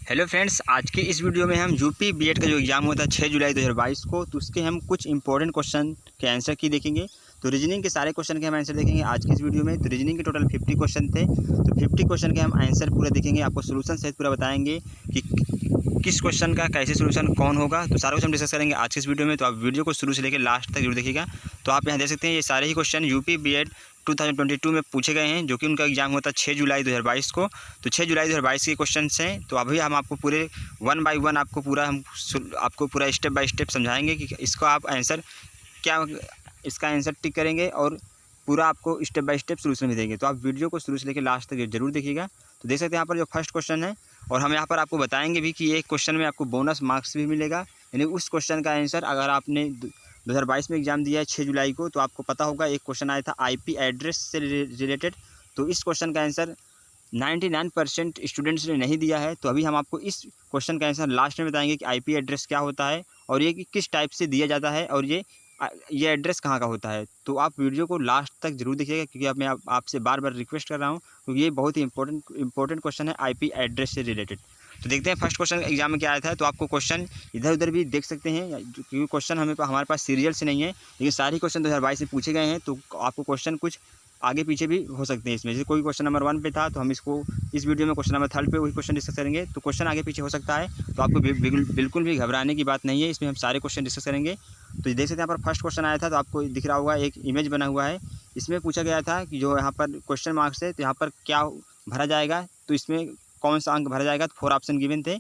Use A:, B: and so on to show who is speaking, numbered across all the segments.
A: Hello friends, आज की इस वीडियो में हम यूपी बीएड का जो एग्ज़ाम हुआ था 6 जुलाई 2022 को, तो उसके हम कुछ इंपॉर्टेंट क्वेश्चन के आंसर की देखेंगे। तो रीजनिंग के सारे क्वेश्चन के हम आंसर देखेंगे आज की इस वीडियो में। तो रीजनिंग के टोटल 50 क्वेश्चन थे, तो 50 क्वेश्चन के हम आंसर पूरा देखेंगे, आपको सोल्यूशन सहित पूरा बताएंगे कि किस क्वेश्चन का कैसे सोल्यूशन कौन होगा। तो सारा कुछ हम डिस्कस करेंगे आज की इस वीडियो में, तो आप वीडियो को शुरू से लेकर लास्ट तक जरूर देखिएगा। तो आप यहाँ देख सकते हैं ये सारे ही क्वेश्चन यूपी बीएड 2022 में पूछे गए हैं, जो कि उनका एग्जाम हुआ था 6 जुलाई 2022 को। तो 6 जुलाई 2022 के क्वेश्चन हैं। तो अभी हम आपको पूरे 1 बाय 1 आपको पूरा स्टेप बाय स्टेप समझाएंगे कि इसको आप आंसर क्या, इसका आंसर टिक करेंगे और पूरा आपको स्टेप बाय स्टेप सोल्यूशन भी देंगे। तो आप वीडियो को शुरू से लेकर लास्ट तक जरूर देखिएगा। तो देख सकते हैं यहाँ पर जो फर्स्ट क्वेश्चन है, और हम यहाँ पर आपको बताएंगे भी कि एक क्वेश्चन में आपको बोनस मार्क्स भी मिलेगा। यानी उस क्वेश्चन का आंसर अगर आपने 2022 में एग्जाम दिया है 6 जुलाई को, तो आपको पता होगा एक क्वेश्चन आया था आईपी एड्रेस से रिलेटेड। तो इस क्वेश्चन का आंसर 99% स्टूडेंट्स ने नहीं दिया है। तो अभी हम आपको इस क्वेश्चन का आंसर लास्ट में बताएंगे कि आईपी एड्रेस क्या होता है और ये किस टाइप से दिया जाता है और ये एड्रेस कहाँ का होता है। तो आप वीडियो को लास्ट तक जरूर देखिएगा, क्योंकि मैं आपसे बार बार रिक्वेस्ट कर रहा हूँ, क्योंकि ये बहुत ही इंपॉर्टेंट क्वेश्चन है आईपी एड्रेस से रिलेटेड। तो देखते हैं फर्स्ट क्वेश्चन एग्जाम में क्या आया था। तो आपको क्वेश्चन इधर उधर भी देख सकते हैं, क्योंकि क्वेश्चन हमारे पास सीरियल से नहीं है, लेकिन सारे क्वेश्चन 2022 में पूछे गए हैं। तो आपको क्वेश्चन कुछ आगे पीछे भी हो सकते हैं इसमें। जैसे कोई क्वेश्चन नंबर 1 पे था, तो हम इसको इस वीडियो में क्वेश्चन नंबर 3 पे वही क्वेश्चन डिस्कस करेंगे। तो क्वेश्चन आगे पीछे हो सकता है, तो आपको बिल्कुल भी घबराने की बात नहीं है, इसमें हम सारे क्वेश्चन डिस्कस करेंगे। तो देख सकते हैं यहाँ पर फर्स्ट क्वेश्चन आया था, तो आपको दिख रहा होगा एक इमेज बना हुआ है। इसमें पूछा गया था कि जो यहाँ पर क्वेश्चन मार्क्स है, तो यहाँ पर क्या भरा जाएगा, तो इसमें कौन सा अंक भरा जाएगा। तो 4 ऑप्शन गिवन थे।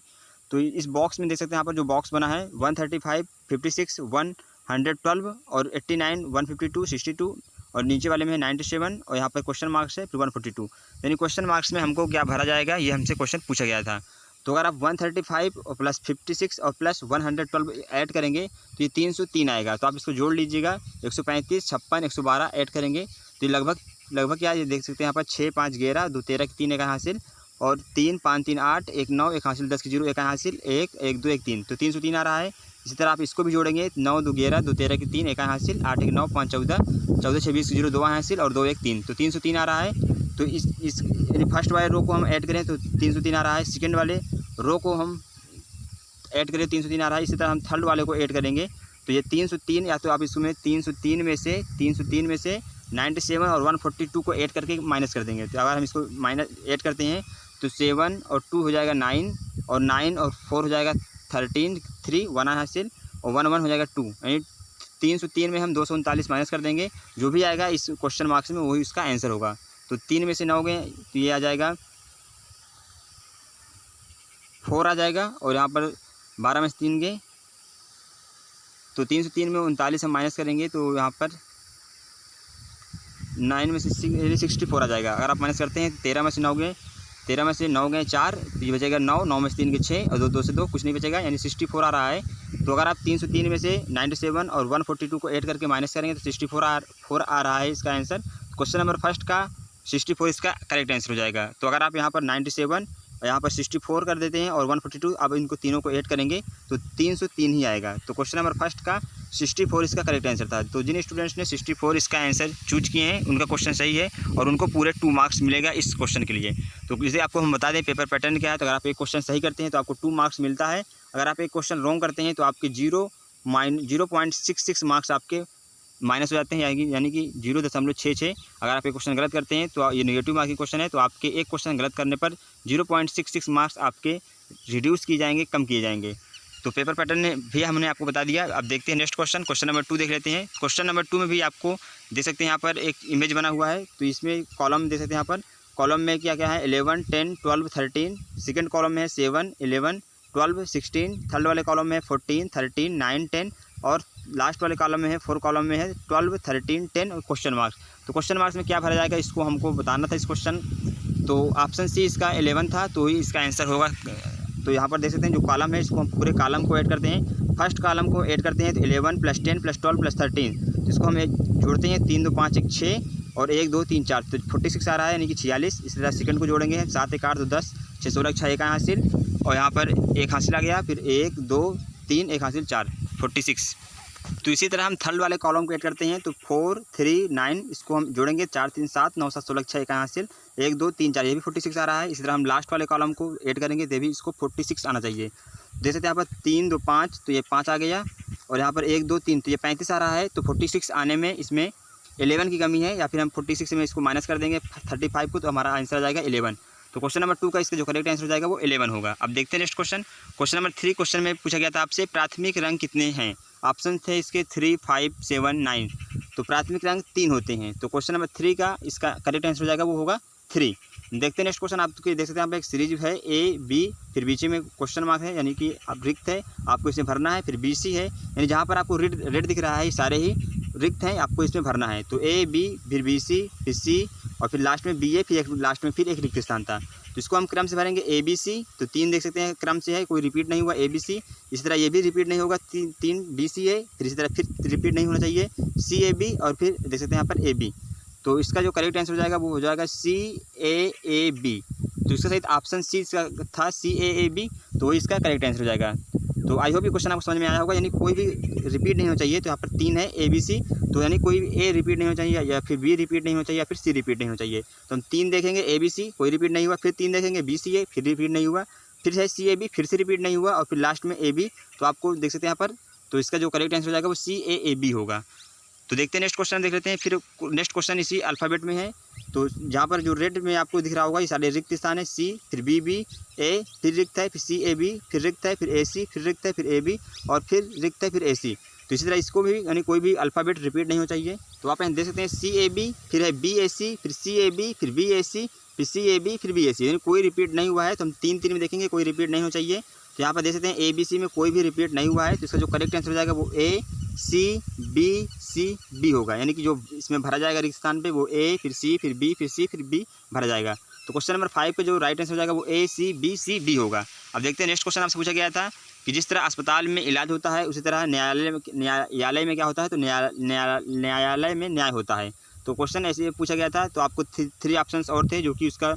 A: तो इस बॉक्स में देख सकते हैं यहाँ पर जो बॉक्स बना है 135, 56, 112 और 89, 152, 62 और नीचे वाले में है 97 और यहाँ पर क्वेश्चन मार्क्स है फिर 142। यानी क्वेश्चन मार्क्स में हमको क्या भरा जाएगा, ये हमसे क्वेश्चन पूछा गया था। तो अगर आप 135 और प्लस 56 और प्लस 112 ऐड करेंगे तो ये 303 आएगा। तो आप इसको जोड़ लीजिएगा, 135, 56, 112 ऐड करेंगे तो ये लगभग क्या, ये देख सकते हैं यहाँ पर 6, 5, 11, 2, 13 3 एक हासिल और 3, 5, 3, 8, 1, 9 एक हासिल, 10 की 0 एक हासिल, 1, 1, 2, 1, 3, तो 303 आ रहा है। इसी तरह आप इसको भी जोड़ेंगे, 9, 2, 11, 2, 13 की 3 एक हासिल, 8, 1, 9, 5, 14, 14, 26 की 0 2 हासिल और 2, 1, 3, तो 303 आ रहा है। तो इस यानी फर्स्ट वाले रो को हम ऐड करें तो 303 आ रहा है, सेकेंड वाले रो को हम ऐड करें 303 आ रहा है। इसी तरह हम थर्ड वाले को ऐड करेंगे तो ये 303, या तो आप इसमें 303 में से 97 और 142 को ऐड करके माइनस कर देंगे। तो अगर हम इसको माइनस ऐड करते हैं तो 7 और 2 हो जाएगा 9 और 9 और 4 हो जाएगा 13, 3 1 हासिल और 1 1 हो जाएगा 2। यानी 303 में हम 239 माइनस कर देंगे, जो भी आएगा इस क्वेश्चन मार्क्स में वही उसका आंसर होगा। तो 3 में से 9 गए तो ये आ जाएगा 4 आ जाएगा, और यहाँ पर 12 में से 3 गए तो 303 में 39 हम माइनस करेंगे तो यहाँ पर 9 में से 64 आ जाएगा। अगर आप माइनस करते हैं 13 में से 9 गए, 13 में से 9 गए 4, तो ये बचेगा 9, 9 में से 3 के 6 और 2 से 2 कुछ नहीं बचेगा, यानी 64 आ रहा है। तो अगर आप 303 में से 97 और 142 को ऐड करके माइनस करेंगे तो 64 आ रहा है इसका आंसर। क्वेश्चन नंबर फर्स्ट का 64 इसका करेक्ट आंसर हो जाएगा। तो अगर आप यहाँ पर 97 और यहाँ पर 64 कर देते हैं और 142, अब इनको तीनों को ऐड करेंगे तो 303 ही आएगा। तो क्वेश्चन नंबर फर्स्ट का 64 इसका करेक्ट आंसर था। तो जिन स्टूडेंट्स ने 64 इसका आंसर चूज किए हैं उनका क्वेश्चन सही है और उनको पूरे 2 मार्क्स मिलेगा इस क्वेश्चन के लिए। तो इसे आपको हम बता दें पेपर पैटर्न क्या है। तो अगर आप एक क्वेश्चन सही करते हैं तो आपको 2 मार्क्स मिलता है। अगर आप एक क्वेश्चन रॉन्ग करते हैं तो आपके 0.66 मार्क्स आपके माइनस हो जाते हैं, यानी कि 0.66। अगर आप एक क्वेश्चन गलत करते हैं तो ये नेगेटिव मार्किंग क्वेश्चन है, तो आपके एक क्वेश्चन गलत करने पर 0.66 मार्क्स आपके रिड्यूस किए जाएंगे, कम किए जाएंगे। तो पेपर पैटर्न भी हमने आपको बता दिया। अब देखते हैं नेक्स्ट क्वेश्चन नंबर 2 देख लेते हैं। क्वेश्चन नंबर 2 में भी आपको देख सकते हैं यहाँ पर एक इमेज बना हुआ है। तो इसमें कॉलम देख सकते हैं, यहाँ पर कॉलम में क्या क्या है 11, 10, 12, 13, सेकेंड कॉलम में है 7, 11, 12, 16, थर्ड वाले कॉलम में है 14, 13, 9, 10 और लास्ट वाले कॉलम में है 4 कॉलम में है 12, 13, 10 और क्वेश्चन मार्क्स। तो क्वेश्चन मार्क्स में क्या भरा जाएगा इसको हमको बताना था इस क्वेश्चन। तो ऑप्शन सी इसका 11 था, तो ही इसका आंसर होगा। तो यहाँ पर देख सकते हैं जो कॉलम है इसको हम पूरे कॉलम को ऐड करते हैं। फर्स्ट कॉलम को ऐड करते हैं तो 11 + 10 + 12 + 13, तो इसको हम जोड़ते हैं 3, 2, 5, 1, 6 और 1, 2, 3, 4, तो 46 आ रहा है, यानी कि 46। इसी तरह सेकंड को जोड़ेंगे 7, 1, 8, 2, 10, 6, 16, 6 एक हासिल और यहाँ पर 1 हासिल आ गया, फिर 1, 2, 3 1 हासिल 4, 46। तो इसी तरह हम थर्ड वाले कॉलम को ऐड करते हैं। तो 4 3 9 इसको हम जोड़ेंगे, 4 3 7 9 7 16 6 1 हासिल 1 2 3 4, ये भी 46 आ रहा है। इसी तरह हम लास्ट वाले कॉलम को ऐड करेंगे, तो भी इसको 46 आना चाहिए। देख सकते हैं यहाँ पर 3 2 5, तो ये 5 आ गया, और यहाँ पर 1 2 3, तो ये 35 आ रहा है। तो 46 आने में इसमें 11 की कमी है, या फिर हम 46 में इसको माइनस कर देंगे 35 को, तो हमारा आंसर आ जाएगा 11। तो क्वेश्चन नंबर 2 का इसका जो करेक्ट आंसर हो जाएगा वो 11 होगा। अब देखते हैं next question. Question number 3 question में पूछा गया था आपसे प्राथमिक रंग कितने हैं। ऑप्शन थे इसके 3 5 7 9। तो प्राथमिक रंग 3 होते हैं। तो क्वेश्चन नंबर 3 का इसका करेक्ट आंसर हो जाएगा वो होगा 3। देखते हैं नेक्स्ट क्वेश्चन। आप देख सकते हैं आप एक सीरीज है A B, फिर बीच में क्वेश्चन मार्क है, यानी कि आप रिक्त है, आपको इसमें भरना है। फिर BC है, यानी जहाँ पर आपको रेड दिख रहा है, सारे ही रिक्त हैं, आपको इसमें भरना है। तो A B, फिर BC, फिर C, और फिर लास्ट में BA, फिर लास्ट में फिर एक रिक्त स्थान था। तो इसको हम क्रम से भरेंगे ABC। तो 3 देख सकते हैं क्रम से है, कोई रिपीट नहीं हुआ ABC। इसी तरह ये भी रिपीट नहीं होगा, 3 BC है, फिर इसी तरह फिर रिपीट नहीं होना चाहिए CAB, और फिर देख सकते हैं यहाँ पर AB। तो इसका जो करेक्ट आंसर हो जाएगा वो हो जाएगा CAAB। तो इसका सही ऑप्शन सी था CAAB, तो इसका करेक्ट आंसर हो जाएगा। तो आई होप ये क्वेश्चन आपको समझ में आया होगा। यानी कोई भी रिपीट नहीं होना चाहिए। तो यहाँ पर 3 है ABC, तो यानी कोई A रिपीट नहीं होना चाहिए, या फिर B रिपीट नहीं होना चाहिए, या फिर C रिपीट नहीं होना चाहिए। तो हम 3 देखेंगे ABC, कोई रिपीट नहीं हुआ, फिर 3 देखेंगे BCA, फिर रिपीट नहीं हुआ, फिर है CAB, फिर से रिपीट नहीं हुआ, और फिर लास्ट में AB। तो आपको देख सकते हैं यहाँ पर, तो इसका जो करेक्ट आंसर हो जाएगा वो CAAB होगा। तो देखते हैं नेक्स्ट क्वेश्चन देख लेते हैं। फिर नेक्स्ट क्वेश्चन इसी अल्फ़ाबेट में है। तो जहाँ पर जो रेड में आपको दिख रहा होगा ये सारे रिक्त स्थान है। C, फिर BB, A, फिर रिक्त है, फिर CAB, फिर रिक्त है, फिर AC, फिर रिक्त है, फिर AB, और फिर रिक्त है, फिर AC। तो इसी तरह इसको भी, यानी कोई भी अल्फ़ाबेट रिपीट नहीं होना चाहिए। तो आप यहाँ देख सकते हैं CAB, फिर है BAC, फिर CAB, फिर BAC, फिर CAB, फिर BAC, यानी कोई रिपीट नहीं हुआ है। तो हम 3 में देखेंगे, कोई रिपीट नहीं होना चाहिए। तो यहाँ पर देख सकते हैं ABC में कोई भी रिपीट नहीं हुआ है। तो इसका जो करेक्ट आंसर हो जाएगा वो ACBCB होगा, यानी कि जो इसमें भरा जाएगा रिक्त स्थान पे वो A, फिर C, फिर B, फिर C, फिर B भरा जाएगा। तो क्वेश्चन नंबर 5 पे जो राइट आंसर हो जाएगा वो ACBCD होगा। अब देखते हैं नेक्स्ट क्वेश्चन आपसे पूछा गया था कि जिस तरह अस्पताल में इलाज होता है उसी तरह न्यायालय में क्या होता है। तो न्यायालय में न्याय होता है। तो क्वेश्चन ऐसे पूछा गया था। तो आपको 3 ऑप्शंस और थे, जो कि उसका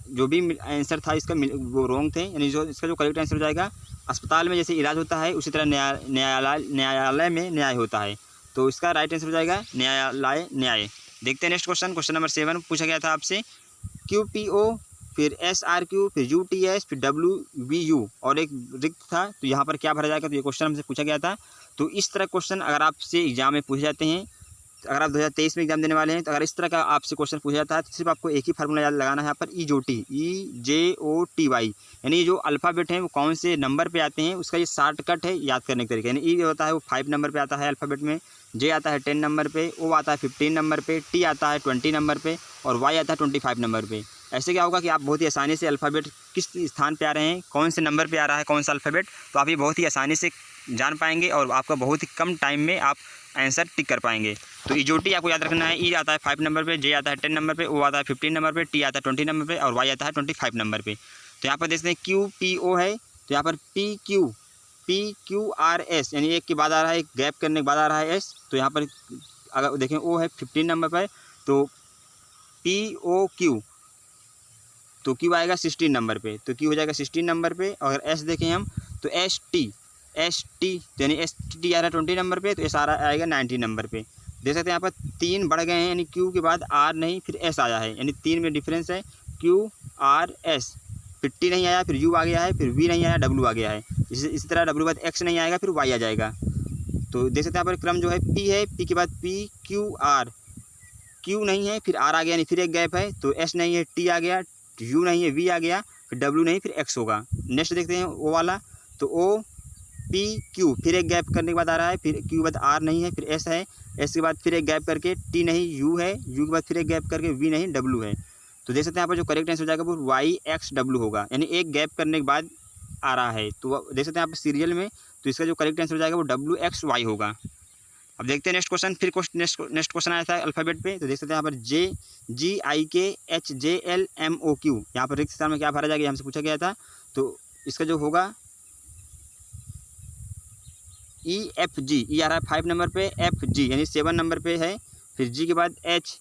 A: जो भी आंसर था इसका वो रॉन्ग थे। यानी जो इसका जो करेक्ट आंसर हो जाएगा, अस्पताल में जैसे इलाज होता है उसी तरह न्यायालय में न्याय होता है। तो इसका राइट आंसर हो जाएगा न्याय। देखते हैं नेक्स्ट क्वेश्चन। क्वेश्चन नंबर 7 पूछा गया था आपसे QPO, फिर SRQ, फिर UTS, फिर WBU, और एक रिक्त था। तो यहाँ पर क्या भरा जाएगा, तो ये क्वेश्चन हमसे पूछा गया था। तो इस तरह क्वेश्चन अगर आपसे एग्जाम में पूछे जाते हैं, अगर आप 2023 में एग्जाम देने वाले हैं, तो अगर इस तरह का आपसे क्वेश्चन पूछा जाता है तो सिर्फ आपको एक ही फार्मूला याद लगाना है यहाँ पर EJOTY, यानी ये जो अल्फ़ाबेट हैं वो कौन से नंबर पे आते हैं उसका ये शॉर्टकट है याद करने के तरीके। यानी E होता है वो 5 नंबर पे आता है अल्फ़ाबेट में, J आता है 10 नंबर पे, O आता है 15 नंबर पे, T आता है 20 नंबर पे, और Y आता है 25 नंबर पे। ऐसे क्या होगा कि आप बहुत ही आसानी से अल्फ़ाबेट किस स्थान पे आ रहे हैं, कौन से नंबर पे आ रहा है कौन सा अल्फ़ाबेट, तो आप ये बहुत ही आसानी से जान पाएंगे, और आपका बहुत ही कम टाइम में आप आंसर टिक कर पाएंगे। तो EJOTY आपको याद रखना है। E आता है 5 नंबर पे, J आता है 10 नंबर पे, O आता है 15 नंबर पे, T आता है 20 नंबर पे, और Y आता है 25 नंबर पे। तो यहाँ पर देखते हैं QPO है, तो यहाँ पर PQRS, यानी एक के बाद आ रहा है, एक गैप करने के बाद आ रहा है S। तो यहाँ पर अगर देखें O है 15 नंबर पर, तो POQ, तो Q आएगा 16 नंबर पे, तो Q हो जाएगा 16 नंबर पे। और S देखें हम तो ST, यानी ST आ रहा है 20 नंबर पे, तो S आ रहा आएगा 19 नंबर पे। देख सकते हैं यहाँ पर 3 बढ़ गए हैं, यानी Q के बाद R नहीं फिर S आया है, यानी 3 में डिफरेंस है QRS। फिर T नहीं आया, फिर U आ गया है, फिर V नहीं आया, W आ गया है। इसी तरह W बाद X नहीं आएगा, फिर Y आ जाएगा। तो देख सकते हैं यहाँ पर क्रम जो है P है, P के बाद PQR, Q नहीं है, फिर R आ गया, यानी फिर एक गैप है, तो S नहीं है, T आ गया, U नहीं है, V आ गया, फिर W नहीं, फिर X होगा। नेक्स्ट देखते हैं O वाला, तो OPQ, फिर एक गैप करने के बाद आ रहा है, फिर Q के बाद R नहीं है, फिर S है, S के बाद फिर एक गैप करके T नहीं U है, U के बाद फिर एक गैप करके V नहीं W है। तो देख सकते हैं यहाँ पर जो करेक्ट आंसर हो जाएगा वो YXW होगा, यानी एक गैप करने के बाद आ रहा है। तो देख सकते हैं यहाँ पर सीरियल में, तो इसका जो करेक्ट आंसर हो जाएगा वो WXY होगा। अब देखते हैं नेक्स्ट क्वेश्चन। फिर नेक्स्ट क्वेश्चन आया था अल्फ़ाबेट पे, तो देख सकते हैं यहाँ पर JGIKHJLMOQ, यहाँ पर रिक्त स्थान में क्या भरा जाएगा हमसे पूछा गया था। तो इसका जो होगा EFG, E आ रहा है 5 नंबर पे, FG यानी 7 नंबर पे है, फिर G के बाद H,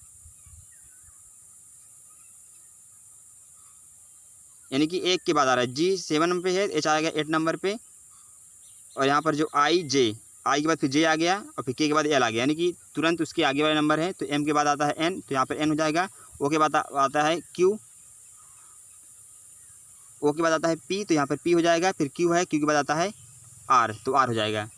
A: यानी कि 1 के बाद आ रहा है, G 7 नंबर पे है, H आएगा 8 नंबर पे, और यहाँ पर जो IJ आई के बाद फिर जे आ गया और फिर के बाद एल आ गया, यानी कि तुरंत उसके आगे वाले नंबर है। तो एम के बाद आता है एन, तो यहाँ पर एन हो जाएगा। ओ के बाद आता है क्यू, ओ के बाद आता है पी, तो यहाँ पर पी हो जाएगा। फिर क्यू है, क्यू के बाद आता है आर, तो आर हो जाएगा।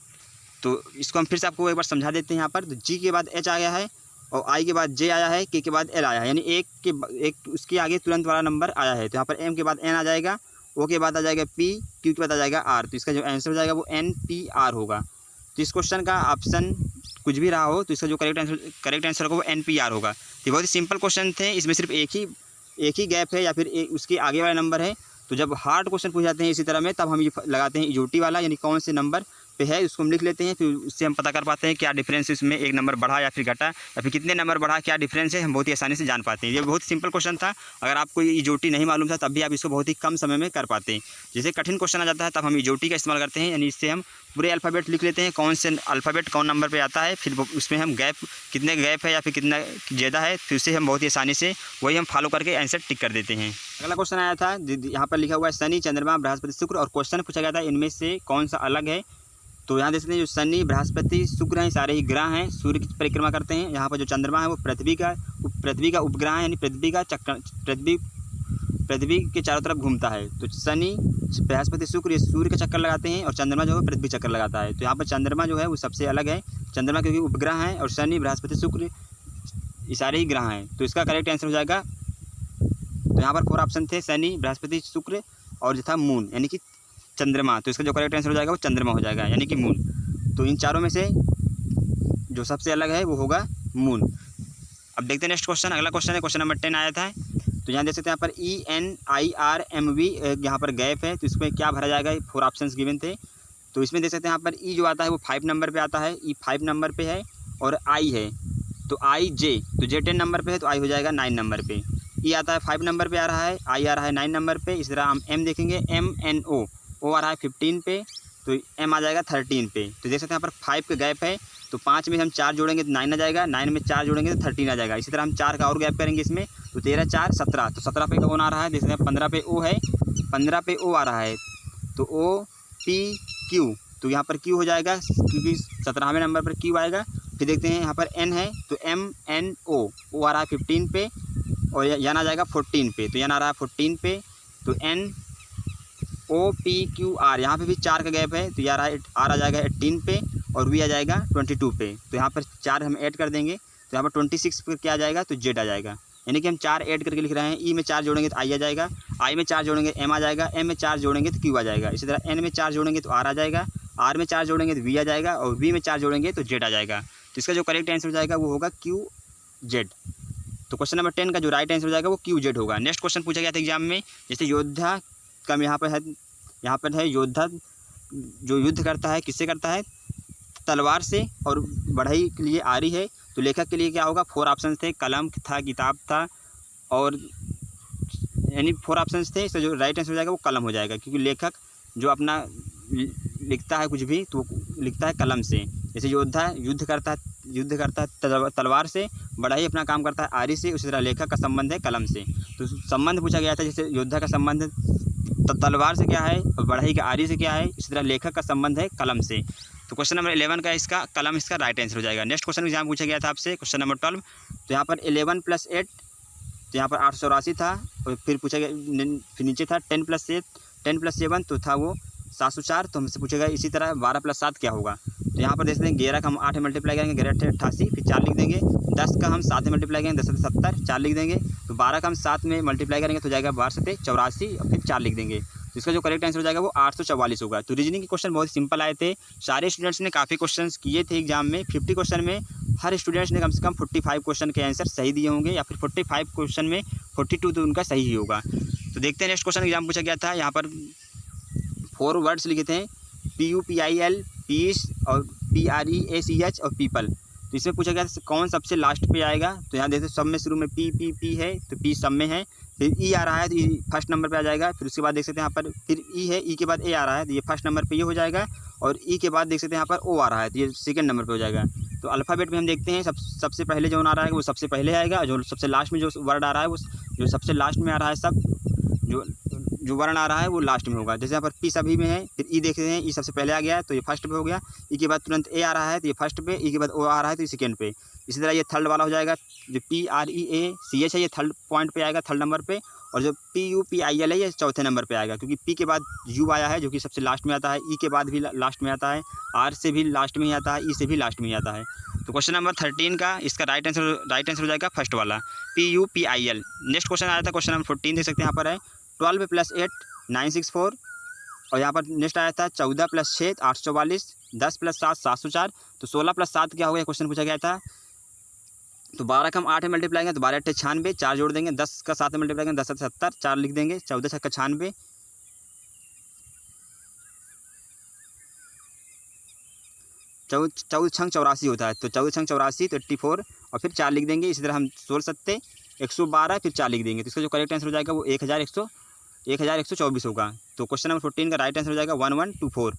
A: तो इसको हम फिर से आपको एक बार समझा देते हैं। यहाँ पर तो जी के बाद एच आ गया है और आई के बाद जे आया है, के बाद एल आया है, यानी एक उसके आगे तुरंत वाला नंबर आया है। तो यहाँ पर एम के बाद एन आ जाएगा, ओ के बाद आ जाएगा पी, क्यू के बाद आ जाएगा आर। तो इसका जो आंसर हो जाएगा वो एन पी आर होगा। तो इस क्वेश्चन का ऑप्शन कुछ भी रहा हो तो इसका जो करेक्ट आंसर होगा वो एन पी आर होगा। तो बहुत ही सिंपल क्वेश्चन थे, इसमें सिर्फ एक ही गैप है या फिर उसके आगे वाला नंबर है। तो जब हार्ड क्वेश्चन पूछ जाते हैं इसी तरह में, तब हम ये लगाते हैं इजोटी वाला, यानी कौन से नंबर पे है उसको हम लिख लेते हैं। फिर उससे हम पता कर पाते हैं क्या डिफरेंस है इसमें, एक नंबर बढ़ा या फिर घटा या फिर कितने नंबर बढ़ा, क्या डिफरेंस है, हम बहुत ही आसानी से जान पाते हैं। ये बहुत सिंपल क्वेश्चन था। अगर आपको ये इजोटी नहीं मालूम था तब भी आप इसको बहुत ही कम समय में कर पाते हैं। जैसे कठिन क्वेश्चन आ जाता है तब हम इजोटी का इस्तेमाल करते हैं, यानी इससे हम पूरे अल्फ़ाबेट लिख लेते हैं, कौन से अल्फ़ाबेट कौन नंबर पर आता है, फिर उसमें हम कितने गैप है या फिर कितना ज़्यादा है, फिर उससे हम बहुत ही आसानी से वही हम फॉलो करके आंसर टिक कर देते हैं। अगला क्वेश्चन आया था, यहाँ पर लिखा हुआ है शनि, चंद्रमा, बृहस्पति, शुक्र, और क्वेश्चन पूछा गया था इनमें से कौन सा अलग है। तो यहाँ देख सकते हैं जो शनि, बृहस्पति, शुक्र हैं, सारे ही ग्रह हैं, सूर्य की परिक्रमा करते हैं। यहाँ पर जो चंद्रमा है वो पृथ्वी का उपग्रह है, यानी पृथ्वी के चारों तरफ घूमता है। तो शनि, बृहस्पति, शुक्र ये सूर्य का चक्कर लगाते हैं और चंद्रमा जो है पृथ्वी चक्कर लगाता है। तो यहाँ पर चंद्रमा जो है वो सबसे अलग है, चंद्रमा क्योंकि उपग्रह है, और शनि, बृहस्पति, शुक्र ये सारे ही ग्रह हैं। तो इसका करेक्ट आंसर हो जाएगा, तो यहाँ पर 4 ऑप्शन थे, शनि, बृहस्पति, शुक्र और जो था मून यानी कि चंद्रमा। तो इसका जो करेक्ट आंसर हो जाएगा वो चंद्रमा हो जाएगा, यानी कि मून। तो इन चारों में से जो सबसे अलग है वो होगा मून। अब देखते हैं नेक्स्ट क्वेश्चन। अगला क्वेश्चन है क्वेश्चन नंबर 10 आया था। तो यहाँ देख सकते हैं यहाँ पर ENIRMV यहाँ पर गैप है, तो इसमें क्या भरा जाएगा, 4 ऑप्शंस गिवन थे। तो इसमें देख सकते हैं यहाँ पर ई जो आता है वो 5 नंबर पे आता है, ई 5 नंबर पे है, और आई है तो IJ, तो J 10 नंबर पे है तो आई हो जाएगा 9 नंबर पे। ई आता है 5 नंबर पे आ रहा है, आई आ रहा है 9 नंबर पे। इस तरह हम M देखेंगे, MNO, ओ आ रहा है 15 पे, तो M आ जाएगा 13 पे। तो देख सकते हैं यहाँ पर 5 का गैप है, तो 5 में हम 4 जोड़ेंगे तो 9 आ जाएगा, 9 में 4 जोड़ेंगे तो 13 आ जाएगा। इसी तरह हम 4 का और गैप करेंगे इसमें, तो 13 4 17, तो 17 पे कौन आ रहा है, देख सकते हैं 15 पे O है, 15 पे O आ रहा है, तो OPQ, तो यहाँ पर Q हो जाएगा क्योंकि 17वें नंबर पर Q आएगा। फिर देखते हैं यहाँ पर N है तो MNO, O आ रहा है 15 पे, और यन आ जाएगा 14 पे, तो यन आ रहा है 14 पे, तो NOPQR, यहाँ पे भी 4 का गैप है, तो यार आर आ जाएगा 18 पे और V आ जाएगा 22 पे। तो यहाँ पर 4 हम ऐड कर देंगे, तो यहाँ पर 26 पर क्या आ जाएगा, तो Z आ जाएगा, यानी कि हम 4 ऐड करके लिख रहे हैं। E में 4 जोड़ेंगे तो I आ जाएगा, I में 4 जोड़ेंगे M आ जाएगा, M में 4 जोड़ेंगे तो Q आ जाएगा। इसी तरह N में 4 जोड़ेंगे तो R आ जाएगा, R में 4 जोड़ेंगे तो V आ जाएगा, और V में 4 जोड़ेंगे तो Z आ जाएगा। तो इसका जो करेक्ट आंसर हो जाएगा वो होगा QZ। तो क्वेश्चन नंबर 10 का जो राइट आंसर हो जाएगा वो QZ होगा। नेक्स्ट क्वेश्चन पूछा गया था एग्जाम में, जैसे योद्धा का यहाँ पर है योद्धा जो युद्ध करता है किससे करता है, तलवार से, और बढ़ई के लिए आरी है, तो लेखक के लिए क्या होगा, 4 ऑप्शन थे, कलम था, किताब था, और यानी 4 ऑप्शन थे। इसका जो राइट आंसर हो जाएगा वो कलम हो जाएगा, क्योंकि लेखक जो अपना लिखता है कुछ भी तो लिखता है कलम से। जैसे योद्धा युद्ध करता है तलवार से, बढ़ई अपना काम करता है आरी से, उसी तरह लेखक का संबंध है कलम से। तो संबंध पूछा गया था, जैसे योद्धा का संबंध तलवार से क्या है और बढ़ई का आरी से क्या है, इसी तरह लेखक का संबंध है कलम से। तो क्वेश्चन नंबर 11 का इसका कलम इसका राइट आंसर हो जाएगा। नेक्स्ट क्वेश्चन एग्जाम पूछा गया था आपसे क्वेश्चन नंबर 12। तो यहाँ पर 11 + 8, तो यहाँ पर 884 था, और फिर पूछा गया, फिर नीचे था 10 + 7 तो था वो 704। तो हमसे पूछेगा इसी तरह 12 + 7 क्या होगा। तो यहाँ पर देख सकते हैं 11 का हम 8 मल्टीप्लाई करेंगे, 11 × 88, फिर 4 लिख देंगे। 10 का हम 7 में मल्टीप्लाई करेंगे, 10 × 70, 4 लिख देंगे। तो 12 का हम 7 में मल्टीप्लाई करेंगे तो जाएगा 12 × 7 = 84, और फिर 4 लिख देंगे। तो इसका जो करेक्ट आंसर हो जाएगा वो 844 होगा। तो रीजनिंग के क्वेश्चन बहुत सिंपल आए थे, सारे स्टूडेंट्स ने काफ़ी क्वेश्चन किए थे एग्जाम में। 50 क्वेश्चन में हर स्टूडेंट्स ने कम से कम 45 क्वेश्चन के आंसर सही दिए होंगे, या फिर 45 क्वेश्चन में 42 तो उनका सही ही होगा। तो देखते हैं नेक्स्ट क्वेश्चन एग्जाम पूछा गया था। यहाँ पर 4 वर्ड्स लिखे थे, PUPIL, पीस, और PREACH और पीपल। तो इसमें पूछा गया कौन सबसे लास्ट पे आएगा। तो यहाँ देखते सब में शुरू में P है, तो P सब में है, फिर E आ रहा है तो E फर्स्ट नंबर पे आ जाएगा। फिर उसके बाद देख सकते हैं यहाँ पर फिर E है, E के बाद A आ रहा है तो ये फर्स्ट नंबर पे ये हो जाएगा, और E के बाद देख सकते हैं यहाँ पर O आ रहा है तो ये सेकंड नंबर पे हो जाएगा। तो अल्फ़ाबेट में हम देखते हैं सबसे पहले जो आ रहा है वो सबसे पहले आएगा, और जो सबसे लास्ट में जो वर्ड आ रहा है वो जो सबसे लास्ट में आ रहा है सब जो जो वर्ण आ रहा है वो लास्ट में होगा। जैसे यहाँ पर पी सभी में है, फिर ई देखते हैं, ई सबसे पहले आ गया तो ये फर्स्ट पे हो गया, ई के बाद तुरंत ए आ रहा है तो ये फर्स्ट पे, ई के बाद ओ आ रहा है तो ये सेकेंड पे। इसी तरह ये थर्ड वाला हो जाएगा, जो PREACH है ये थर्ड पॉइंट पे आएगा, थर्ड नंबर पे, और जो PUPIL है ये चौथे नंबर पे आएगा, क्योंकि पी के बाद यू आया है जो कि सबसे लास्ट में आता है, ई के बाद भी लास्ट में आता है, आर से भी लास्ट में ही आता है, ई से भी लास्ट में ही आता है। तो क्वेश्चन नंबर 13 का इसका राइट आंसर हो जाएगा फर्स्ट वाला PUPIL। नेक्स्ट क्वेश्चन आया था क्वेश्चन नंबर 14, देख सकते हैं यहाँ पर है 12 + 8 964, और यहाँ पर नेक्स्ट आया था 14 + 6 844, 10 + 7 704। तो 16 + 7 क्या हो गया, क्वेश्चन पूछा गया था। तो 12 का हम 8 में मल्टीप्लाई करेंगे तो 12 × 8 = 96, 4 जोड़ देंगे, 10 का 7 में मल्टीप्लाई करेंगे 10 × 7 = 70, 4 लिख देंगे, 14 × 6 = 96, 14 × 6 = 84 होता है, तो 14 × 6 = 84 तो 84, और फिर 4 लिख देंगे। इसी तरह हम 16 × 7 = 112, फिर 4 लिख देंगे, तो इसका जो करेक्ट आंसर हो जाएगा वो 1124 होगा। तो क्वेश्चन नंबर 14 का राइट आंसर हो जाएगा 1124।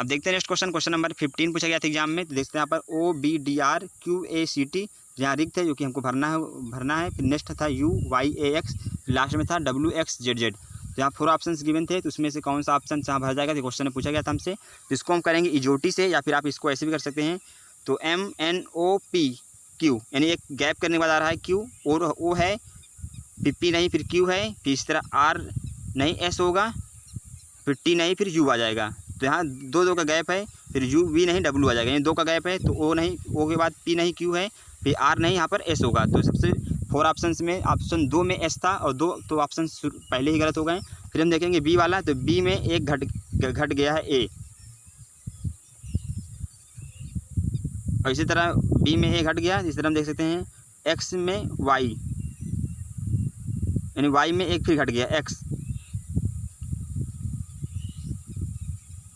A: अब देखते हैं नेक्स्ट क्वेश्चन नंबर 15 पूछा गया था एग्जाम में। तो देखते हैं यहाँ पर OBDRQACT, यहाँ रिक्त है जो कि हमको भरना है। फिर नेक्स्ट था UYAX, लास्ट में था WXZZ। तो यहाँ 4 ऑप्शन गिवन थे, तो उसमें से कौन सा ऑप्शन यहाँ भर जाएगा, तो क्वेश्चन में पूछा गया था हमसे। तो इसको हम करेंगे इजोटी से, या फिर आप इसको ऐसे भी कर सकते हैं। तो MNOPQ, यानी एक गैप करने के बाद आ रहा है Q, और O है, फिर P नहीं, फिर Q है, फिर इस तरह R नहीं S होगा, फिर T नहीं, फिर U आ जाएगा। तो यहाँ दो का गैप है, फिर V नहीं W आ जाएगा, यानी 2 का गैप है। तो O नहीं, O के बाद P नहीं, Q है, फिर R नहीं, यहाँ पर S होगा। तो सबसे 4 ऑप्शन में ऑप्शन 2 में S था, और 2 तो ऑप्शन पहले ही गलत हो गए। फिर हम देखेंगे B वाला, तो B में एक घट गया है A, और इसी तरह B में A घट गया। इस तरह हम देख सकते हैं X में Y, यानी Y में एक फिर घट गया X।